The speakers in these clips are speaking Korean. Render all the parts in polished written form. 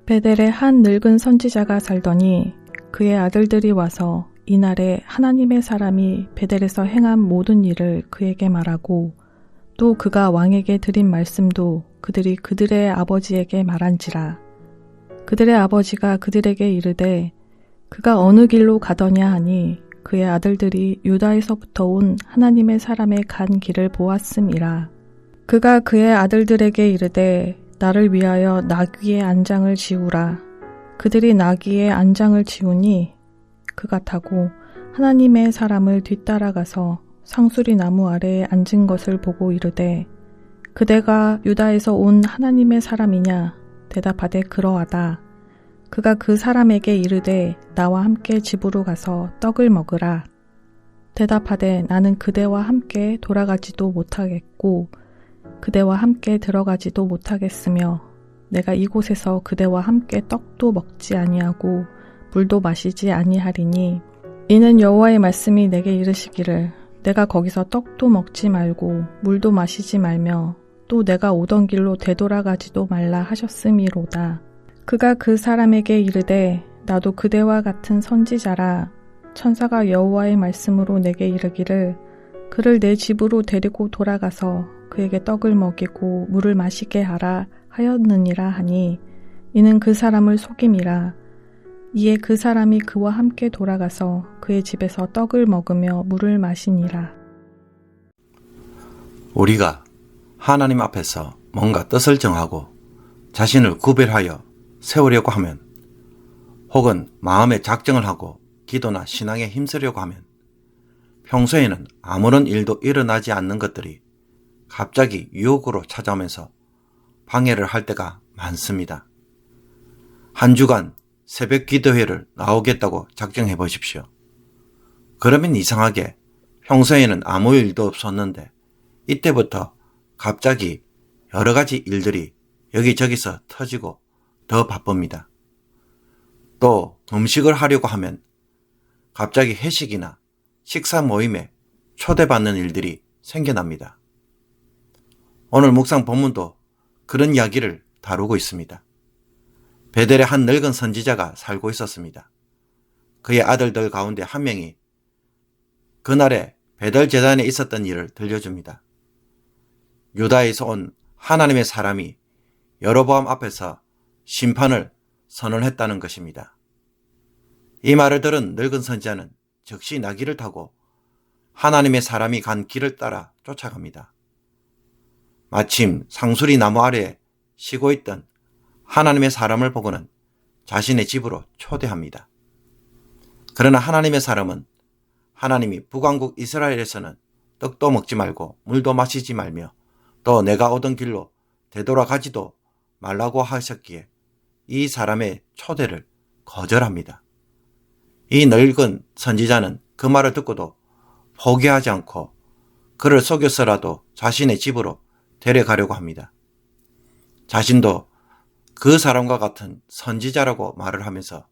베델에 한 늙은 선지자가 살더니 그의 아들들이 와서 이날에 하나님의 사람이 베델에서 행한 모든 일을 그에게 말하고 또 그가 왕에게 드린 말씀도 그들이 그들의 아버지에게 말한지라. 그들의 아버지가 그들에게 이르되 그가 어느 길로 가더냐 하니 그의 아들들이 유다에서부터 온 하나님의 사람의 간 길을 보았음이라. 그가 그의 아들들에게 이르되 나를 위하여 나귀의 안장을 지우라. 그들이 나귀의 안장을 지우니 그가 타고 하나님의 사람을 뒤따라가서 상수리 나무 아래에 앉은 것을 보고 이르되 그대가 유다에서 온 하나님의 사람이냐? 대답하되 그러하다. 그가 그 사람에게 이르되 나와 함께 집으로 가서 떡을 먹으라. 대답하되 나는 그대와 함께 돌아가지도 못하겠고 그대와 함께 들어가지도 못하겠으며 내가 이곳에서 그대와 함께 떡도 먹지 아니하고 물도 마시지 아니하리니 이는 여호와의 말씀이 내게 이르시기를 내가 거기서 떡도 먹지 말고 물도 마시지 말며 또 내가 오던 길로 되돌아가지도 말라 하셨음이로다. 그가 그 사람에게 이르되 나도 그대와 같은 선지자라. 천사가 여호와의 말씀으로 내게 이르기를 그를 내 집으로 데리고 돌아가서 그에게 떡을 먹이고 물을 마시게 하라 하였느니라 하니 이는 그 사람을 속임이라. 이에 그 사람이 그와 함께 돌아가서 그의 집에서 떡을 먹으며 물을 마시니라. 우리가 하나님 앞에서 뭔가 뜻을 정하고 자신을 구별하여 세우려고 하면 혹은 마음에 작정을 하고 기도나 신앙에 힘쓰려고 하면 평소에는 아무런 일도 일어나지 않는 것들이 갑자기 유혹으로 찾아오면서 방해를 할 때가 많습니다. 한 주간 새벽 기도회를 나오겠다고 작정해 보십시오. 그러면 이상하게 평소에는 아무 일도 없었는데 이때부터 갑자기 여러 가지 일들이 여기저기서 터지고 더 바쁩니다. 또 음식을 하려고 하면 갑자기 회식이나 식사 모임에 초대받는 일들이 생겨납니다. 오늘 묵상 본문도 그런 이야기를 다루고 있습니다. 베델에 한 늙은 선지자가 살고 있었습니다. 그의 아들들 가운데 한 명이 그날에 베델 제단에 있었던 일을 들려줍니다. 유다에서 온 하나님의 사람이 여로보암 앞에서 심판을 선언했다는 것입니다. 이 말을 들은 늙은 선지자는 즉시 나귀를 타고 하나님의 사람이 간 길을 따라 쫓아갑니다. 마침 상수리 나무 아래에 쉬고 있던 하나님의 사람을 보고는 자신의 집으로 초대합니다. 그러나 하나님의 사람은 하나님이 북왕국 이스라엘에서는 떡도 먹지 말고 물도 마시지 말며 또 내가 오던 길로 되돌아가지도 말라고 하셨기에 이 사람의 초대를 거절합니다. 이 늙은 선지자는 그 말을 듣고도 포기하지 않고 그를 속여서라도 자신의 집으로 데려가려고 합니다. 자신도 그 사람과 같은 선지자라고 말을 하면서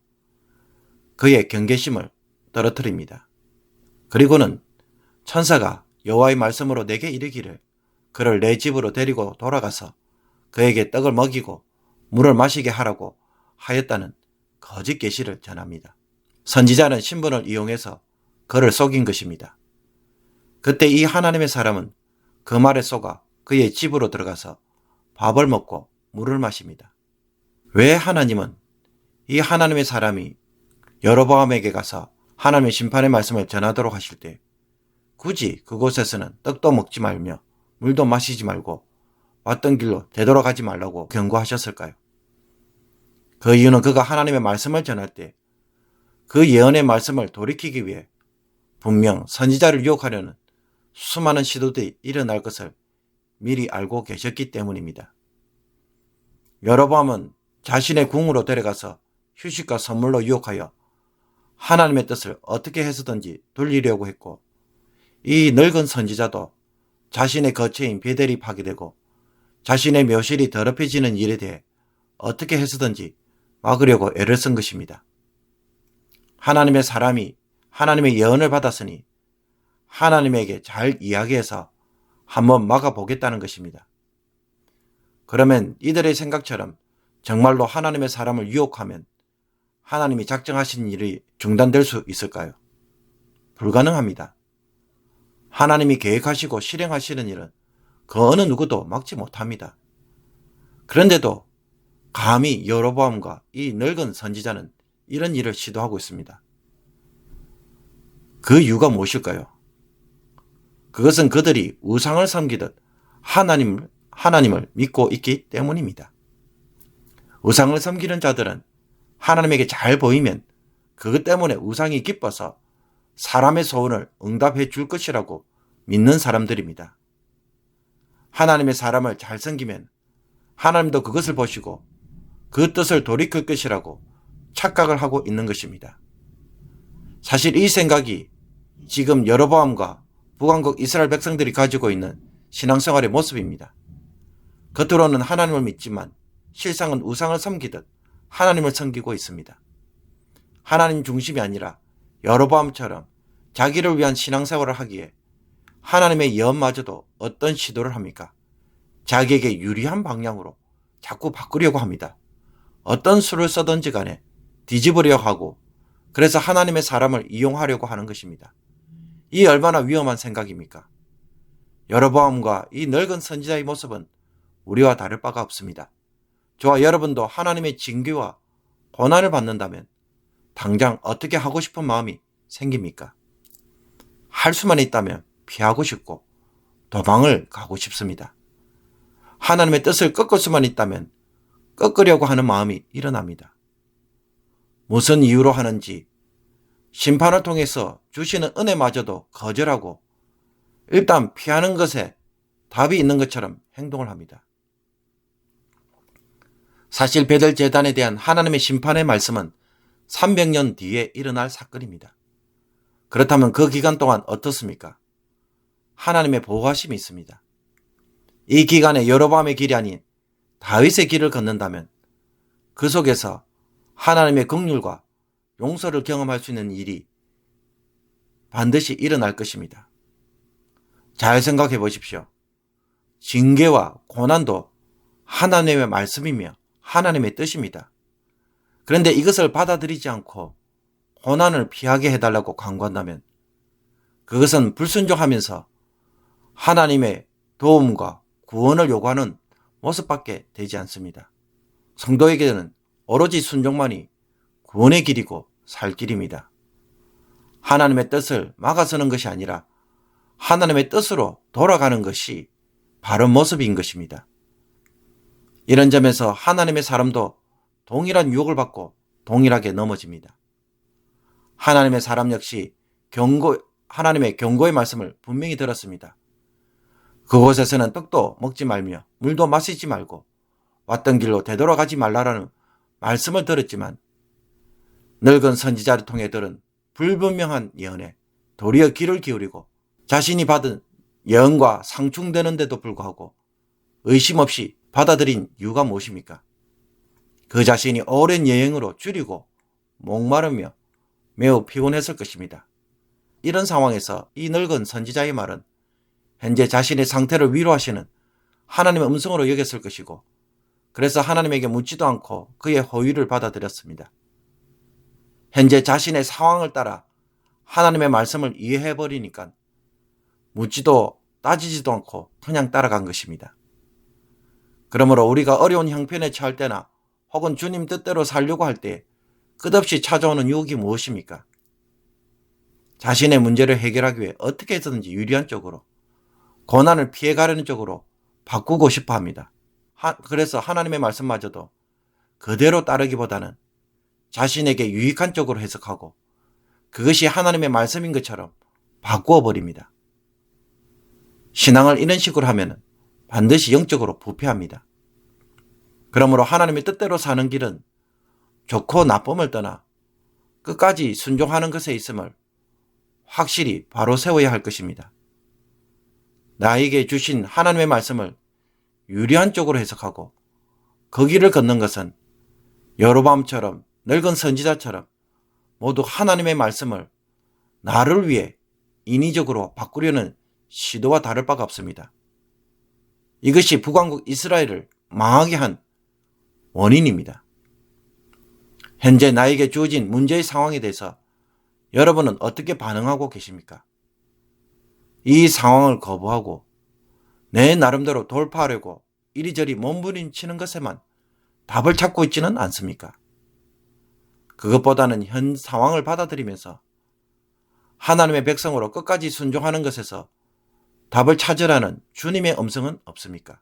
그의 경계심을 떨어뜨립니다. 그리고는 천사가 여호와의 말씀으로 내게 이르기를 그를 내 집으로 데리고 돌아가서 그에게 떡을 먹이고 물을 마시게 하라고 하였다는 거짓 계시를 전합니다. 선지자는 신분을 이용해서 그를 속인 것입니다. 그때 이 하나님의 사람은 그 말에 속아 그의 집으로 들어가서 밥을 먹고 물을 마십니다. 왜 하나님은 이 하나님의 사람이 여로보암에게 가서 하나님의 심판의 말씀을 전하도록 하실 때 굳이 그곳에서는 떡도 먹지 말며 물도 마시지 말고 왔던 길로 되돌아가지 말라고 경고하셨을까요? 그 이유는 그가 하나님의 말씀을 전할 때 그 예언의 말씀을 돌이키기 위해 분명 선지자를 유혹하려는 수많은 시도들이 일어날 것을 미리 알고 계셨기 때문입니다. 여로보암은 자신의 궁으로 데려가서 휴식과 선물로 유혹하여 하나님의 뜻을 어떻게 해서든지 돌리려고 했고 이 늙은 선지자도 자신의 거처인 베델이 파괴되고 자신의 묘실이 더럽혀지는 일에 대해 어떻게 해서든지 막으려고 애를 쓴 것입니다. 하나님의 사람이 하나님의 예언을 받았으니 하나님에게 잘 이야기해서 한번 막아보겠다는 것입니다. 그러면 이들의 생각처럼 정말로 하나님의 사람을 유혹하면 하나님이 작정하신 일이 중단될 수 있을까요? 불가능합니다. 하나님이 계획하시고 실행하시는 일은 그 어느 누구도 막지 못합니다. 그런데도 감히 여로보암과 이 늙은 선지자는 이런 일을 시도하고 있습니다. 그 이유가 무엇일까요? 그것은 그들이 우상을 섬기듯 하나님을 믿고 있기 때문입니다. 우상을 섬기는 자들은 하나님에게 잘 보이면 그것 때문에 우상이 기뻐서 사람의 소원을 응답해 줄 것이라고 믿는 사람들입니다. 하나님의 사람을 잘 섬기면 하나님도 그것을 보시고 그 뜻을 돌이킬 것이라고 착각을 하고 있는 것입니다. 사실 이 생각이 지금 여로보암과 북왕국 이스라엘 백성들이 가지고 있는 신앙생활의 모습입니다. 겉으로는 하나님을 믿지만 실상은 우상을 섬기듯 하나님을 섬기고 있습니다. 하나님 중심이 아니라 여로보암처럼 자기를 위한 신앙생활을 하기에 하나님의 예언마저도 어떤 시도를 합니까? 자기에게 유리한 방향으로 자꾸 바꾸려고 합니다. 어떤 수를 써든지 간에 뒤집으려고 하고 그래서 하나님의 사람을 이용하려고 하는 것입니다. 이 얼마나 위험한 생각입니까? 여로보암과 이 늙은 선지자의 모습은 우리와 다를 바가 없습니다. 저와 여러분도 하나님의 징계와 고난을 받는다면 당장 어떻게 하고 싶은 마음이 생깁니까? 할 수만 있다면 피하고 싶고 도망을 가고 싶습니다. 하나님의 뜻을 꺾을 수만 있다면 꺾으려고 하는 마음이 일어납니다. 무슨 이유로 하는지 심판을 통해서 주시는 은혜마저도 거절하고 일단 피하는 것에 답이 있는 것처럼 행동을 합니다. 사실 베델 제단에 대한 하나님의 심판의 말씀은 300년 뒤에 일어날 사건입니다. 그렇다면 그 기간 동안 어떻습니까? 하나님의 보호하심이 있습니다. 이 기간에 여로보암의 길이 아닌 다윗의 길을 걷는다면 그 속에서 하나님의 긍휼과 용서를 경험할 수 있는 일이 반드시 일어날 것입니다. 잘 생각해 보십시오. 징계와 고난도 하나님의 말씀이며 하나님의 뜻입니다. 그런데 이것을 받아들이지 않고 고난을 피하게 해달라고 강구한다면 그것은 불순종하면서 하나님의 도움과 구원을 요구하는 모습밖에 되지 않습니다. 성도에게는 오로지 순종만이 구원의 길이고 살 길입니다. 하나님의 뜻을 막아서는 것이 아니라 하나님의 뜻으로 돌아가는 것이 바른 모습인 것입니다. 이런 점에서 하나님의 사람도 동일한 유혹을 받고 동일하게 넘어집니다. 하나님의 사람 역시 하나님의 경고의 말씀을 분명히 들었습니다. 그곳에서는 떡도 먹지 말며 물도 마시지 말고 왔던 길로 되돌아가지 말라라는 말씀을 들었지만 늙은 선지자를 통해 들은 불분명한 예언에 도리어 귀를 기울이고 자신이 받은 예언과 상충되는데도 불구하고 의심 없이 받아들인 이유가 무엇입니까? 그 자신이 오랜 여행으로 줄이고 목마르며 매우 피곤했을 것입니다. 이런 상황에서 이 늙은 선지자의 말은 현재 자신의 상태를 위로하시는 하나님의 음성으로 여겼을 것이고 그래서 하나님에게 묻지도 않고 그의 호의를 받아들였습니다. 현재 자신의 상황을 따라 하나님의 말씀을 이해해버리니까 묻지도 따지지도 않고 그냥 따라간 것입니다. 그러므로 우리가 어려운 형편에 처할 때나 혹은 주님 뜻대로 살려고 할 때 끝없이 찾아오는 유혹이 무엇입니까? 자신의 문제를 해결하기 위해 어떻게 해서든지 유리한 쪽으로 고난을 피해가려는 쪽으로 바꾸고 싶어 합니다. 그래서 하나님의 말씀마저도 그대로 따르기보다는 자신에게 유익한 쪽으로 해석하고 그것이 하나님의 말씀인 것처럼 바꾸어 버립니다. 신앙을 이런 식으로 하면 반드시 영적으로 부패합니다. 그러므로 하나님의 뜻대로 사는 길은 좋고 나쁨을 떠나 끝까지 순종하는 것에 있음을 확실히 바로 세워야 할 것입니다. 나에게 주신 하나님의 말씀을 유리한 쪽으로 해석하고 그 길을 걷는 것은 여로보암처럼 늙은 선지자처럼 모두 하나님의 말씀을 나를 위해 인위적으로 바꾸려는 시도와 다를 바가 없습니다. 이것이 북왕국 이스라엘을 망하게 한 원인입니다. 현재 나에게 주어진 문제의 상황에 대해서 여러분은 어떻게 반응하고 계십니까? 이 상황을 거부하고 내 나름대로 돌파하려고 이리저리 몸부림치는 것에만 답을 찾고 있지는 않습니까? 그것보다는 현 상황을 받아들이면서 하나님의 백성으로 끝까지 순종하는 것에서 답을 찾으라는 주님의 음성은 없습니까?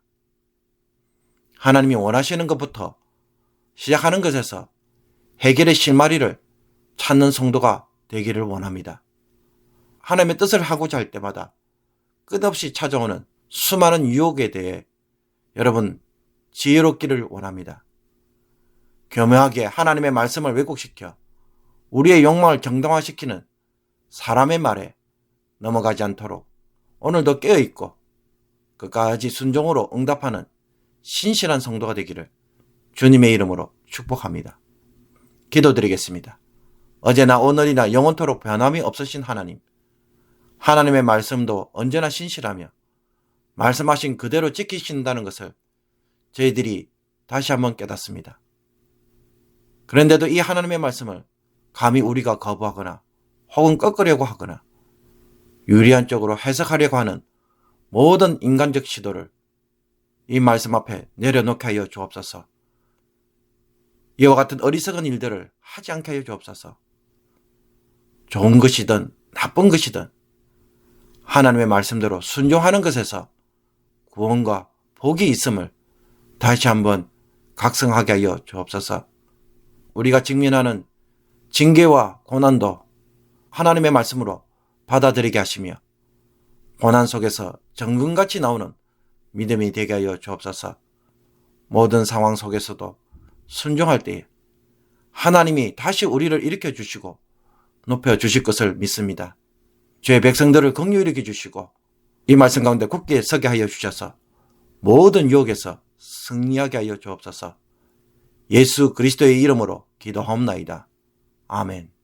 하나님이 원하시는 것부터 시작하는 것에서 해결의 실마리를 찾는 성도가 되기를 원합니다. 하나님의 뜻을 하고자 할 때마다 끝없이 찾아오는 수많은 유혹에 대해 여러분 지혜롭기를 원합니다. 교묘하게 하나님의 말씀을 왜곡시켜 우리의 욕망을 정당화시키는 사람의 말에 넘어가지 않도록 오늘도 깨어있고 끝까지 순종으로 응답하는 신실한 성도가 되기를 주님의 이름으로 축복합니다. 기도드리겠습니다. 어제나 오늘이나 영원토록 변함이 없으신 하나님, 하나님의 말씀도 언제나 신실하며 말씀하신 그대로 지키신다는 것을 저희들이 다시 한번 깨닫습니다. 그런데도 이 하나님의 말씀을 감히 우리가 거부하거나 혹은 꺾으려고 하거나 유리한 쪽으로 해석하려고 하는 모든 인간적 시도를 이 말씀 앞에 내려놓게 하여 주옵소서. 이와 같은 어리석은 일들을 하지 않게 하여 주옵소서. 좋은 것이든 나쁜 것이든 하나님의 말씀대로 순종하는 것에서 구원과 복이 있음을 다시 한번 각성하게 하여 주옵소서. 우리가 직면하는 징계와 고난도 하나님의 말씀으로 받아들이게 하시며 고난 속에서 정금같이 나오는 믿음이 되게 하여 주옵소서. 모든 상황 속에서도 순종할 때에 하나님이 다시 우리를 일으켜 주시고 높여 주실 것을 믿습니다. 주의 백성들을 긍휼히 여겨 주시고 이 말씀 가운데 굳게 서게 하여 주셔서 모든 유혹에서 승리하게 하여 주옵소서. 예수 그리스도의 이름으로 기도하옵나이다. 아멘.